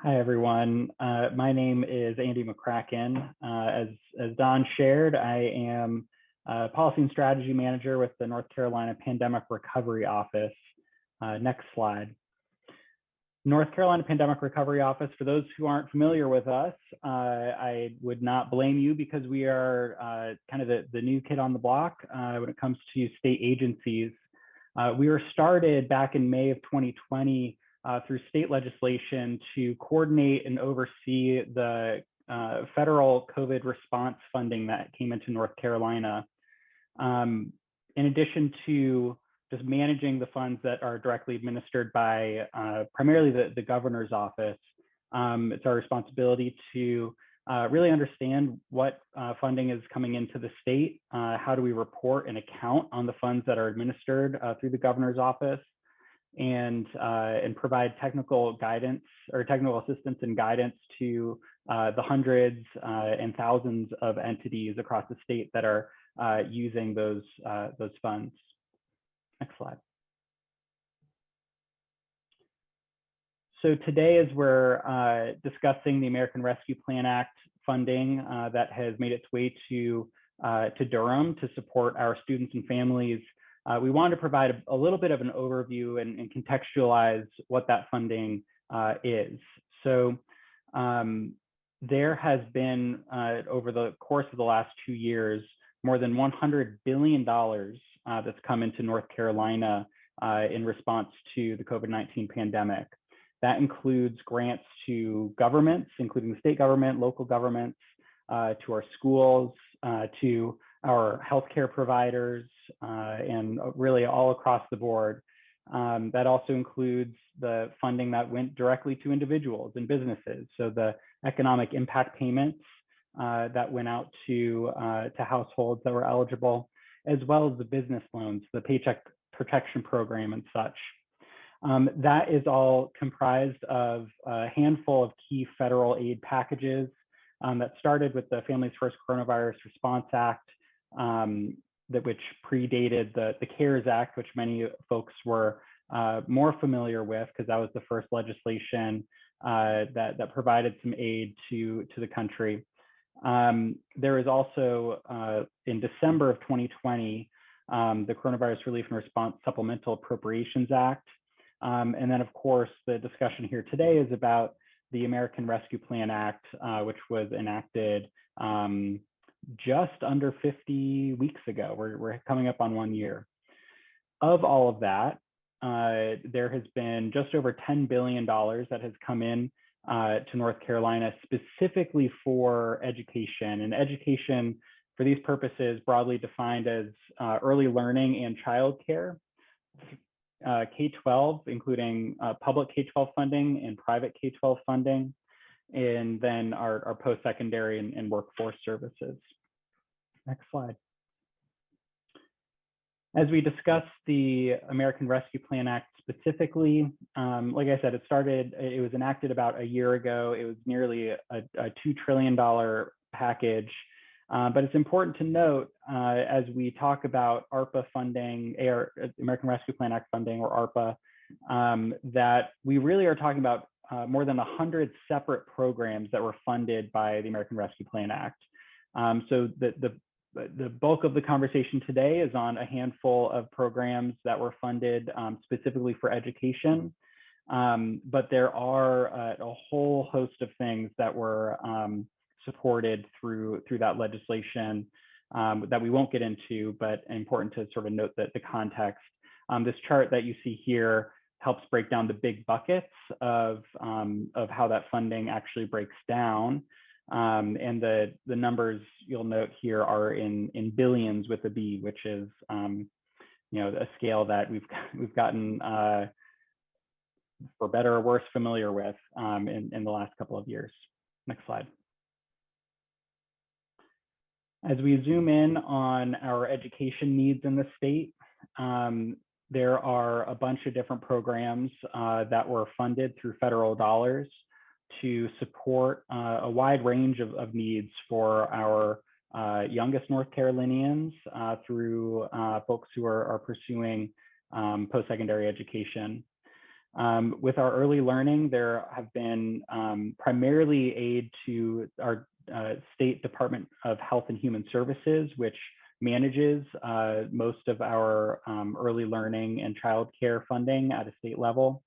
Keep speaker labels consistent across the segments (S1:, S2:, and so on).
S1: Hi, everyone. My name is Andy McCracken. As Don shared, I am Policy and Strategy Manager with the North Carolina Pandemic Recovery Office. Next slide. North Carolina Pandemic Recovery Office, for those who aren't familiar with us, I would not blame you because we are kind of the new kid on the block when it comes to state agencies. We were started back in May of 2020 through state legislation to coordinate and oversee the federal COVID response funding that came into North Carolina. In addition to just managing the funds that are directly administered by primarily the governor's office, it's our responsibility to really understand what funding is coming into the state, how do we report and account on the funds that are administered through the governor's office, and provide technical guidance or technical assistance and guidance to the hundreds and thousands of entities across the state that are using those funds. Next slide. So today, as we're discussing the American Rescue Plan Act funding that has made its way to Durham to support our students and families, we wanted to provide a little bit of an overview and contextualize what that funding is. So there has been, over the course of the last 2 years, more than $100 billion that's come into North Carolina in response to the COVID-19 pandemic. That includes grants to governments, including the state government, local governments, to our schools, to our healthcare providers, and really all across the board. That also includes the funding that went directly to individuals and businesses. So the economic impact payments that went out to households that were eligible, as well as the business loans, the Paycheck Protection Program and such. That is all comprised of a handful of key federal aid packages that started with the Families First Coronavirus Response Act, which predated the CARES Act, which many folks were more familiar with because that was the first legislation that provided some aid to the country. There is also, in December of 2020, the Coronavirus Relief and Response Supplemental Appropriations Act. And then, of course, the discussion here today is about the American Rescue Plan Act, which was enacted just under 50 weeks ago. We're coming up on 1 year. Of all of that, there has been just over $10 billion that has come in to North Carolina specifically for education. And education, for these purposes, broadly defined as early learning and childcare. K-12, including public K-12 funding and private K-12 funding, and then our post-secondary and workforce services. Next slide. As we discuss the American Rescue Plan Act specifically, like I said, it was enacted about a year ago. It was nearly a $2 trillion package. But it's important to note, as we talk about ARPA funding, American Rescue Plan Act funding, or ARPA, that we really are talking about more than 100 separate programs that were funded by the American Rescue Plan Act. So the bulk of the conversation today is on a handful of programs that were funded specifically for education. But there are a whole host of things that were supported through that legislation that we won't get into, but important to sort of note that the context. This chart that you see here helps break down the big buckets of how that funding actually breaks down. And the numbers you'll note here are in billions with a B, which is a scale that we've gotten, for better or worse, familiar with in the last couple of years. Next slide. As we zoom in on our education needs in the state, there are a bunch of different programs that were funded through federal dollars to support a wide range of needs for our youngest North Carolinians through folks who are pursuing post-secondary education. With our early learning, there have been primarily aid to our State Department of Health and Human Services, which manages most of our early learning and childcare funding at a state level,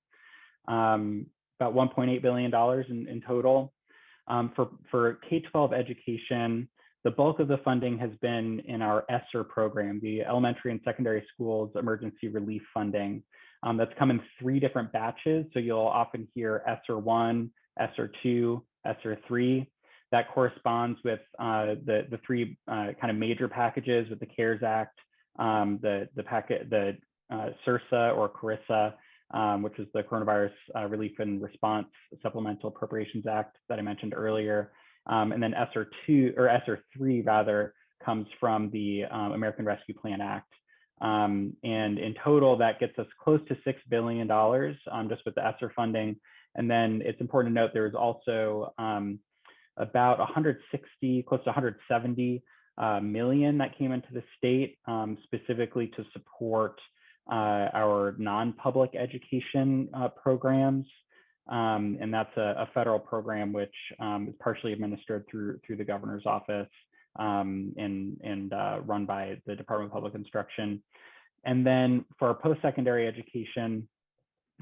S1: about $1.8 billion in total. For K-12 education, the bulk of the funding has been in our ESSER program, the Elementary and Secondary Schools Emergency Relief Funding. That's come in 3 different batches. So you'll often hear ESSER 1, ESSER 2, ESSER 3. That corresponds with the 3 kind of major packages with the CARES Act, the CRSA or CRISA, which is the Coronavirus Relief and Response Supplemental Appropriations Act that I mentioned earlier. And then ESSER 2 or ESSER 3 rather comes from the American Rescue Plan Act. And in total, that gets us close to $6 billion just with the ESSER funding. And then it's important to note there's also about 160, close to 170 million that came into the state specifically to support our non-public education programs. And that's a federal program which is partially administered through the governor's office and run by the Department of Public Instruction. And then for post-secondary education,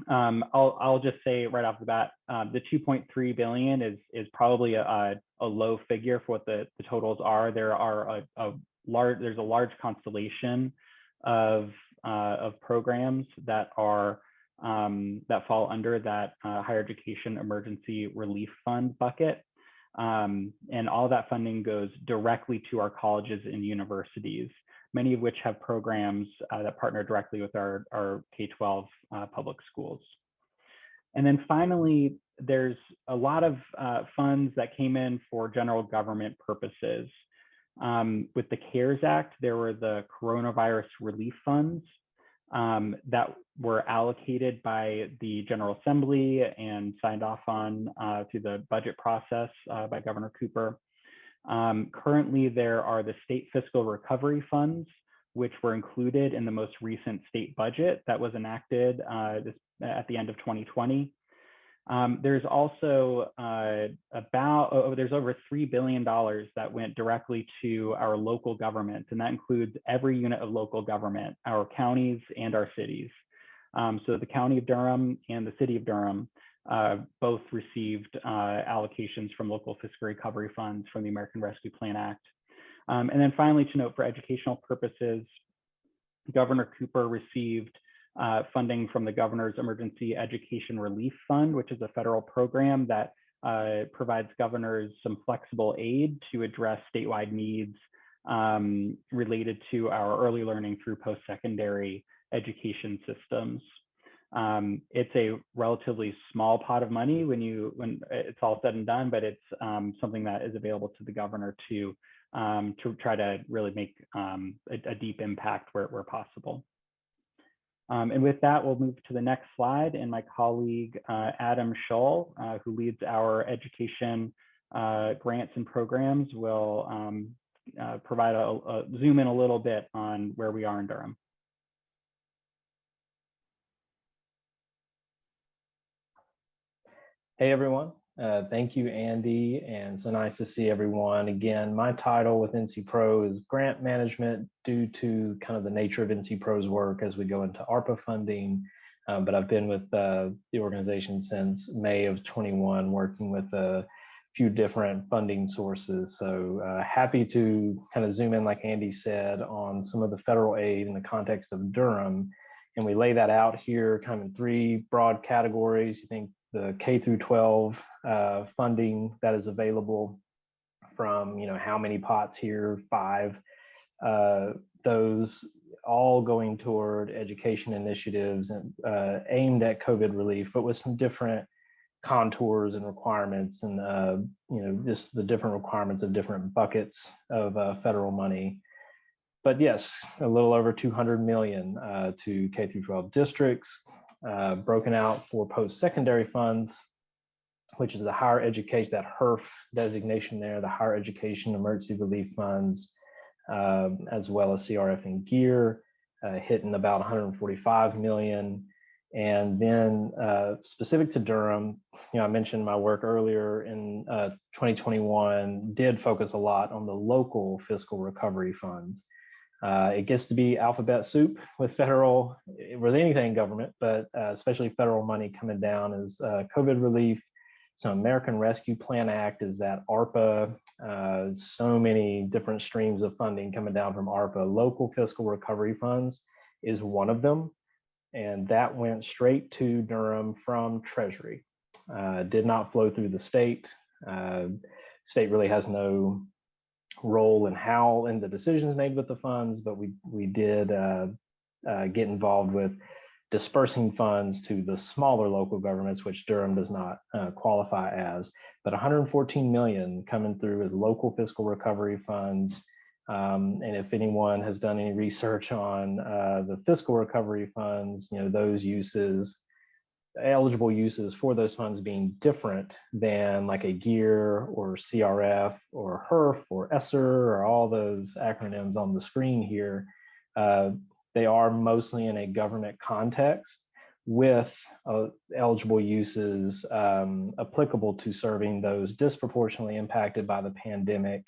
S1: I'll just say right off the bat, the 2.3 billion is probably a low figure for what the totals are. There's a large constellation of programs that are that fall under that higher education emergency relief fund bucket. And all that funding goes directly to our colleges and universities, many of which have programs that partner directly with our K-12 public schools. And then finally, there's a lot of funds that came in for general government purposes. With the CARES Act, there were the coronavirus relief funds that were allocated by the General Assembly and signed off on through the budget process by Governor Cooper. Currently, there are the state fiscal recovery funds, which were included in the most recent state budget that was enacted at the end of 2020. There's also there's over $3 billion that went directly to our local government, and that includes every unit of local government, our counties and our cities. So the County of Durham and the City of Durham both received allocations from local fiscal recovery funds from the American Rescue Plan Act. And then finally, to note for educational purposes, Governor Cooper received funding from the Governor's Emergency Education Relief Fund, which is a federal program that provides governors some flexible aid to address statewide needs related to our early learning through post-secondary education systems. It's a relatively small pot of money when it's all said and done, but it's something that is available to the governor to try to really make a deep impact where possible. And with that, we'll move to the next slide, and my colleague Adam Shull, who leads our education grants and programs, will provide a zoom in a little bit on where we are in Durham.
S2: Hey everyone, thank you Andy, and so nice to see everyone again. My title with NC Pro is Grant Management due to kind of the nature of NC Pro's work as we go into ARPA funding, but I've been with the organization since May of 21, working with a few different funding sources. So happy to kind of zoom in, like Andy said, on some of the federal aid in the context of Durham. And we lay that out here kind of in 3 broad categories. You think the K through 12 funding that is available from, how many pots here, 5, those all going toward education initiatives and aimed at COVID relief, but with some different contours and requirements and, just the different requirements of different buckets of federal money. But yes, a little over 200 million to K through 12 districts, broken out for post-secondary funds, which is the higher education, that HERF designation there, the higher education emergency relief funds, as well as CRF and GEAR, hitting about 145 million. And then specific to Durham, I mentioned my work earlier in 2021 did focus a lot on the local fiscal recovery funds. It gets to be alphabet soup with anything government, but especially federal money coming down as COVID relief. So American Rescue Plan Act is that ARPA, so many different streams of funding coming down from ARPA. Local fiscal recovery funds is one of them. And that went straight to Durham from Treasury. Did not flow through the state. State really has no role in the decisions made with the funds, but we did get involved with dispersing funds to the smaller local governments, which Durham does not qualify as. But 114 million coming through as local fiscal recovery funds. And if anyone has done any research on the fiscal recovery funds, those uses, eligible uses for those funds being different than like a GEAR or CRF or HERF or ESSER or all those acronyms on the screen here, they are mostly in a government context with eligible uses applicable to serving those disproportionately impacted by the pandemic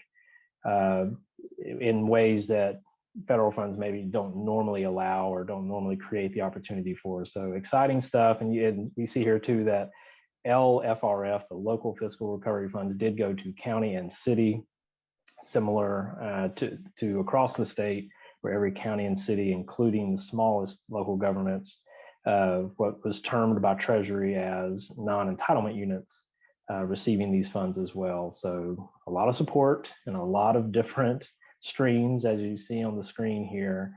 S2: in ways that federal funds maybe don't normally allow or don't normally create the opportunity for. So exciting stuff. And we see here too that LFRF, the local fiscal recovery funds, did go to county and city, similar to across the state, where every county and city, including the smallest local governments, what was termed by Treasury as non-entitlement units, receiving these funds as well. So a lot of support and a lot of different streams, as you see on the screen here.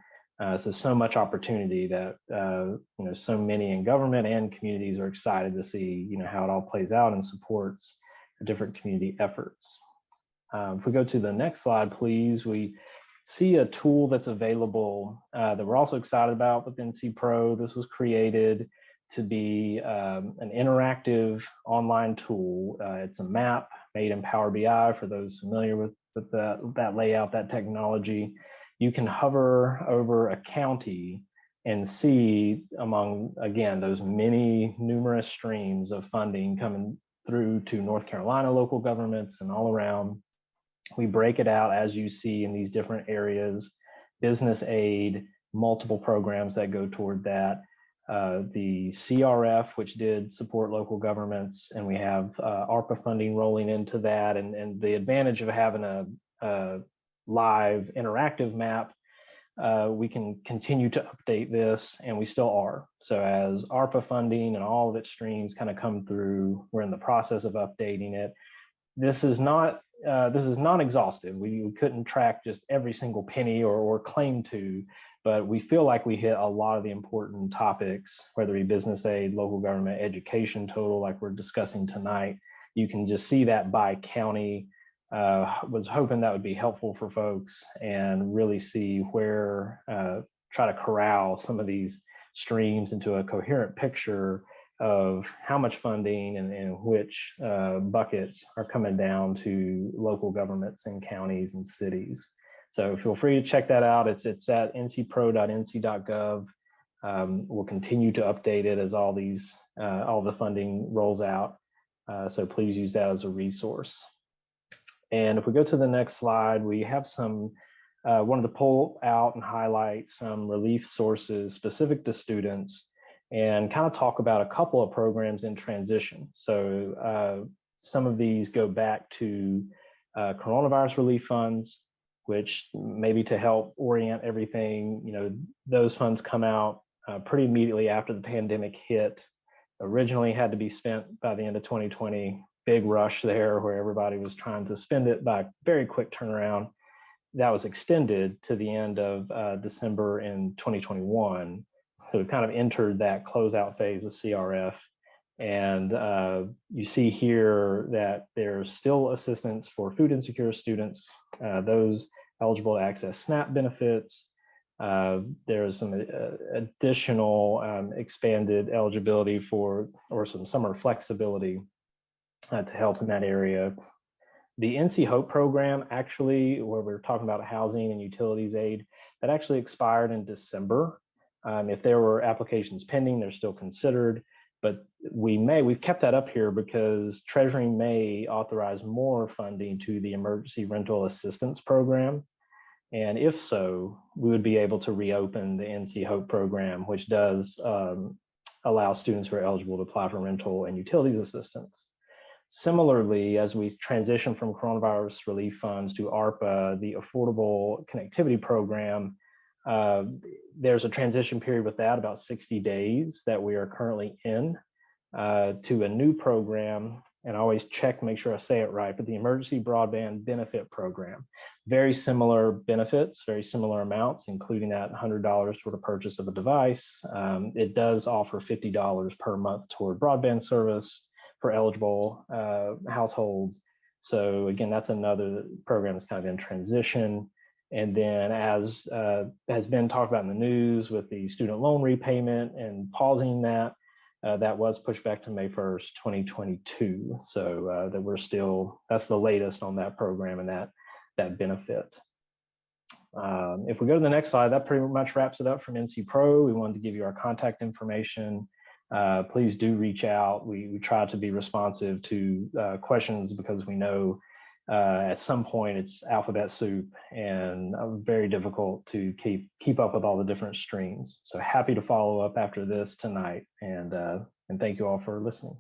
S2: So much opportunity that so many in government and communities are excited to see how it all plays out and supports the different community efforts. If we go to the next slide, please, we see a tool that's available that we're also excited about with NC Pro. This was created to be an interactive online tool. It's a map made in Power BI for those familiar with that layout, that technology. You can hover over a county and see among, again, those many numerous streams of funding coming through to North Carolina local governments and all around. We break it out, as you see, in these different areas: business aid, multiple programs that go toward that, the CRF, which did support local governments, and we have ARPA funding rolling into that. And the advantage of having a live interactive map, we can continue to update this, and we still are. So as ARPA funding and all of its streams kind of come through, we're in the process of updating it. This is not exhaustive. We couldn't track just every single penny or claim to, but we feel like we hit a lot of the important topics, whether it be business aid, local government, education total, like we're discussing tonight. You can just see that by county. Was hoping that would be helpful for folks and really see where, try to corral some of these streams into a coherent picture of how much funding and which buckets are coming down to local governments and counties and cities. So feel free to check that out. It's at ncpro.nc.gov. We'll continue to update it as all the funding rolls out. So please use that as a resource. And if we go to the next slide, we have some, wanted to pull out and highlight some relief sources specific to students and kind of talk about a couple of programs in transition. So some of these go back to coronavirus relief funds, which maybe to help orient everything, those funds come out pretty immediately after the pandemic hit. Originally had to be spent by the end of 2020, big rush there where everybody was trying to spend it by very quick turnaround. That was extended to the end of December in 2021. So we kind of entered that closeout phase of CRF. And you see here that there's still assistance for food insecure students, those eligible to access SNAP benefits. There's some additional expanded eligibility for, or some summer flexibility to help in that area. The NC Hope program, actually, where we're talking about housing and utilities aid, that actually expired in December. If there were applications pending, they're still considered, but we've kept that up here because Treasury may authorize more funding to the Emergency Rental Assistance Program. And if so, we would be able to reopen the NC HOPE program, which does allow students who are eligible to apply for rental and utilities assistance. Similarly, as we transition from coronavirus relief funds to ARPA, the Affordable Connectivity Program, there's a transition period with that, about 60 days that we are currently in to a new program. And I always check to make sure I say it right, but the Emergency Broadband Benefit Program. Very similar benefits, very similar amounts, including that $100 for the purchase of a device. It does offer $50 per month toward broadband service for eligible households. So again, that's another program that's kind of in transition. And then as has been talked about in the news with the student loan repayment and pausing that, that was pushed back to May 1st, 2022. So that we're still, that's the latest on that program and that benefit. If we go to the next slide, that pretty much wraps it up from NC Pro. We wanted to give you our contact information. Please do reach out. We try to be responsive to questions because we know at some point it's alphabet soup and very difficult to keep up with all the different streams. So happy to follow up after this tonight, and thank you all for listening.